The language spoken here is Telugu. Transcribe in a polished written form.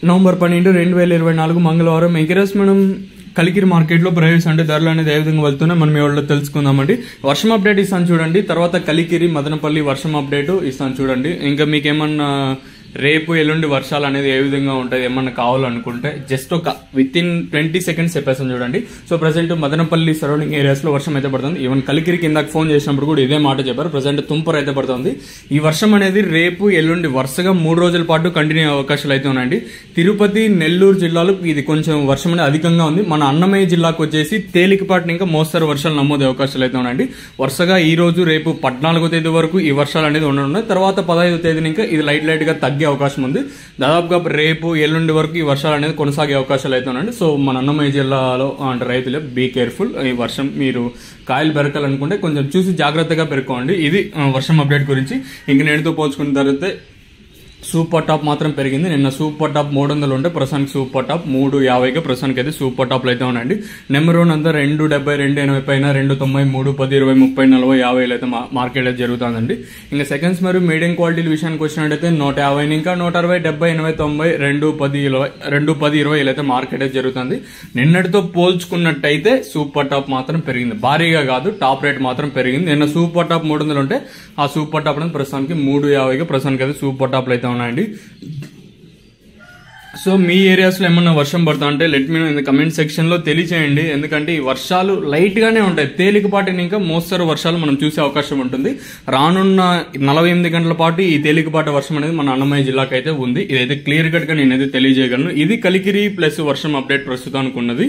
నవంబర్ 12, 2024 మంగళవారం. ఎంకరేజ్ మనం కలికిరి మార్కెట్లో ప్రైస్ అంటే ధరలు అనేది ఏ విధంగా వెళ్తున్నాయి మనం ఎవరిలో తెలుసుకుందామండి. వర్షం అప్డేట్ ఇస్తాను చూడండి, తర్వాత కలికిరి మదనపల్లి వర్షం అప్డేట్ ఇస్తాను చూడండి. ఇంకా మీకేమన్నా రేపు ఎల్లుండి వర్షాలు అనేది ఏ విధంగా ఉంటుంది ఏమన్నా కావాలనుకుంటే జస్ట్ ఒక విత్ ఇన్ 20 seconds చెప్పేస్తాను చూడండి. So present Madanapalle surrounding areas లో వర్షం అయితే పడుతుంది. ఈవెన్ కలికిరి కిందకి ఫోన్ చేసినప్పుడు కూడా ఇదే మాట చెప్పారు. ప్రజెంట్ తుంపర్ అయితే పడుతుంది. ఈ వర్షం అనేది రేపు ఎల్లుండి వరుసగా 3 రోజుల పాటు కంటిన్యూ అయ్యే అవకాశాలు అయితే ఉన్నాయండి. తిరుపతి, నెల్లూరు జిల్లాలో ఇది కొంచెం వర్షం అనేది అధికంగా ఉంది. మన అన్నమయ్య జిల్లాకు వచ్చేసి తేలికపాటి ఇంకా మోస్తరు వర్షాలు నమోదు అవకాశాలు అయితే ఉన్నాయండి. వరుసగా ఈ రోజు రేపు 14వ తేదీ వరకు ఈ వర్షాలు అనేది ఉండనున్నాయి. తర్వాత 15వ తేదీని ఇంకా ఇది లైట్ గా తగ్గే అవకాశం ఉంది. దాదాపుగా రేపు ఎల్లుండి వరకు ఈ వర్షాలు అనేది కొనసాగే అవకాశాలు అయితే ఉన్నాయండి. సో మన అన్నమయ్య జిల్లాలో అంటే రైతులు బీ కేర్ఫుల్. ఈ వర్షం మీరు కాయలు పెరకాలనుకుంటే కొంచెం చూసి జాగ్రత్తగా పెరుకోండి. ఇది వర్షం అప్డేట్ గురించి. ఇంక నేటితో పోల్చుకున్న తర్వాత సూపర్ టాప్ మాత్రం పెరిగింది. నిన్న సూపర్ టాప్ 300 ఉంటే ప్రస్తుతానికి సూపర్ టాప్ 350గా ప్రస్తుతానికి అయితే సూపర్ టాప్లు అయితే ఉన్నాయండి. నెంబర్ 1 అంతా 270, 280 పైన 290, 310, 20, 30, 40, 50 అయితే మార్కెట్ అయితే జరుగుతుందండి. ఇంకా సెకండ్స్ మరియు మీడియం క్వాలిటీల విషయానికి వచ్చినట్టయితే 150 ఇంకా 160, 70, 80, 90, 210, 20 అయితే మార్కెట్ అయితే జరుగుతుంది. నిన్నటితో పోల్చుకున్నట్టయితే సూపర్ టాప్ మాత్రం పెరిగింది, భారీగా కాదు, టాప్ రేట్ మాత్రం పెరిగింది. నిన్న సూపర్ టాప్ 300 ఉంటే ఆ సూపర్ టాప్ అనేది ప్రస్తుతానికి 350గా ప్రస్తుతానికి అయితే సూపర్ టాప్లు అయితే ఉన్నాయండి. సో మీ ఏరియాస్లో ఏమన్నా వర్షం పడుతా అంటే let me know comment section లో తెలియచేయండి. ఎందుకంటే ఈ వర్షాలు లైట్ గానే ఉంటాయి, తేలికపాటిని ఇంకా మోస్తరు వర్షాలు మనం చూసే అవకాశం ఉంటుంది. రానున్న 48 గంటల పాటు ఈ తేలికపాటి వర్షం అనేది మన అన్నమయ్య జిల్లాకు అయితే ఉంది. ఇదైతే క్లియర్ కట్ గా నేనైతే తెలియజేయగలను. ఇది కలికిరి ప్లస్ వర్షం అప్డేట్ ప్రస్తుతానికి ఉన్నది.